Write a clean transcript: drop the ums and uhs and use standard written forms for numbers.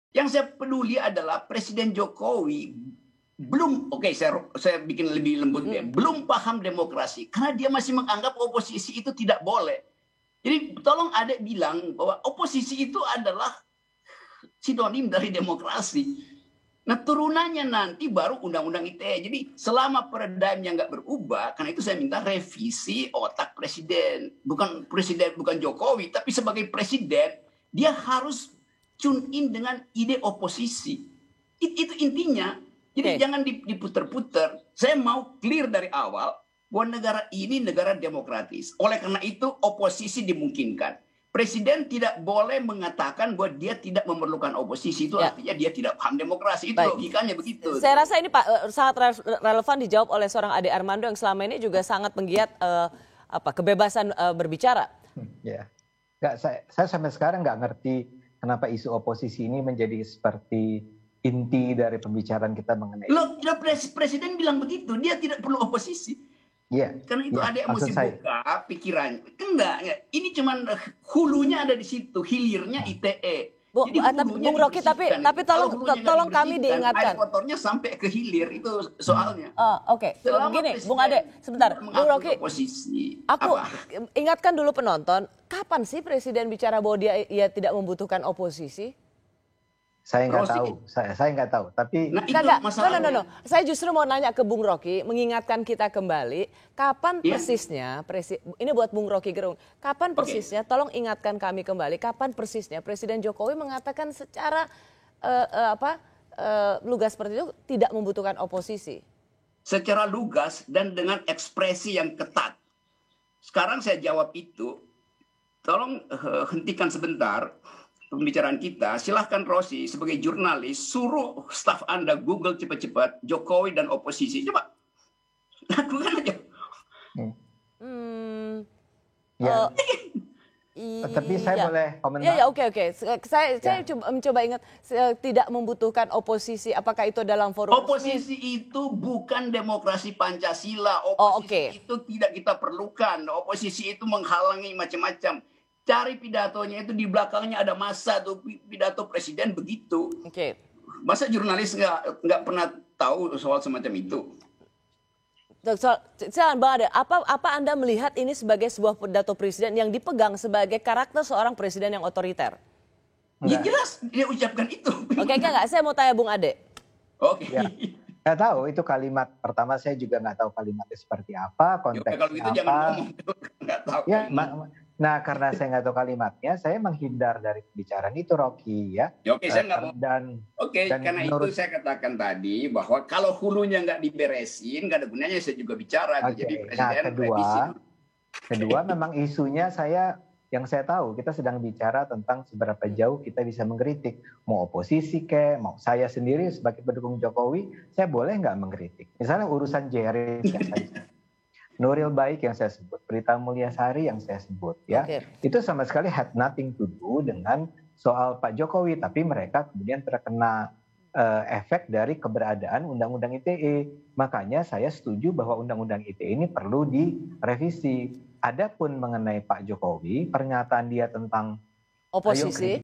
Yang saya peduli adalah Presiden Jokowi belum, saya bikin lebih lembut ya, belum paham demokrasi karena dia masih menganggap oposisi itu tidak boleh. Jadi tolong Adek bilang bahwa oposisi itu adalah sinonim dari demokrasi. Nah turunannya nanti baru undang-undang ITE. Jadi selama paradigmnya nggak berubah, karena itu saya minta revisi otak presiden. Bukan Jokowi, tapi sebagai presiden dia harus tune in dengan ide oposisi. Itu intinya. Jadi jangan diputer-puter. Saya mau clear dari awal bahwa negara ini negara demokratis. Oleh karena itu oposisi dimungkinkan. Presiden tidak boleh mengatakan bahwa dia tidak memerlukan oposisi. Itu artinya dia tidak paham demokrasi. Itu logikanya begitu. Saya rasa ini Pak sangat relevan dijawab oleh seorang Ade Armando yang selama ini juga sangat penggiat kebebasan berbicara. Ya, saya sampai sekarang nggak ngerti kenapa isu oposisi ini menjadi seperti inti dari pembicaraan kita mengenai. Loh, presiden bilang begitu, dia tidak perlu oposisi. Iya. Karena itu ada yang mesti buka pikirannya. Enggak. Ini cuman hulunya ada di situ, hilirnya ITE. Bung Rocky, tapi tolong kami diingatkan. Air kotornya sampai ke hilir itu soalnya. Oke. Begini, Bung Ade, sebentar. Bung Rocky, aku ingatkan dulu penonton, kapan sih presiden bicara bahwa dia tidak membutuhkan oposisi? Saya nggak tahu, saya nggak tahu. Tapi saya justru mau nanya ke Bung Rocky, mengingatkan kita kembali, kapan persisnya, ini buat Bung Rocky Gerung, kapan persisnya, tolong ingatkan kami kembali, kapan persisnya Presiden Jokowi mengatakan secara lugas seperti itu tidak membutuhkan oposisi? Secara lugas dan dengan ekspresi yang ketat. Sekarang saya jawab itu, tolong hentikan sebentar pembicaraan kita. Silahkan Rosi sebagai jurnalis suruh staf Anda Google cepat-cepat Jokowi dan oposisi. Coba lakukan aja. Tapi saya boleh komentar. Oke. Saya mencoba ingat tidak membutuhkan oposisi. Apakah itu dalam forum? Oposisi itu bukan demokrasi Pancasila. Oposisi itu tidak kita perlukan. Oposisi itu menghalangi macam-macam. Cari pidatonya itu di belakangnya ada masa tuh pidato presiden begitu. Masa jurnalis nggak pernah tahu soal semacam itu? Bang Ade, apa Anda melihat ini sebagai sebuah pidato presiden yang dipegang sebagai karakter seorang presiden yang otoriter? Ya jelas dia ucapkan itu. Enggak. Saya mau tanya Bung Ade. Nggak tahu itu kalimat pertama, saya juga nggak tahu kalimatnya seperti apa, konteksnya kalau itu jangan ngomong, nggak tahu. Nah, karena saya nggak tahu kalimatnya, saya menghindar dari pembicaraan itu, Rocky, ya. Saya nggak mau. Karena itu saya katakan tadi bahwa kalau hulunya nggak diberesin, nggak ada gunanya saya juga bicara. Jadi presiden kedua, memang isunya yang saya tahu kita sedang bicara tentang seberapa jauh kita bisa mengkritik, mau oposisi mau saya sendiri sebagai pendukung Jokowi, saya boleh nggak mengkritik? Misalnya urusan JR yang saya sebut, Nuril Baik yang saya sebut, Prita Mulyasari yang saya sebut, ya, itu sama sekali had nothing to do dengan soal Pak Jokowi, tapi mereka kemudian terkena efek dari keberadaan Undang-Undang ITE. Makanya saya setuju bahwa Undang-Undang ITE ini perlu direvisi. Adapun mengenai Pak Jokowi, pernyataan dia tentang oposisi,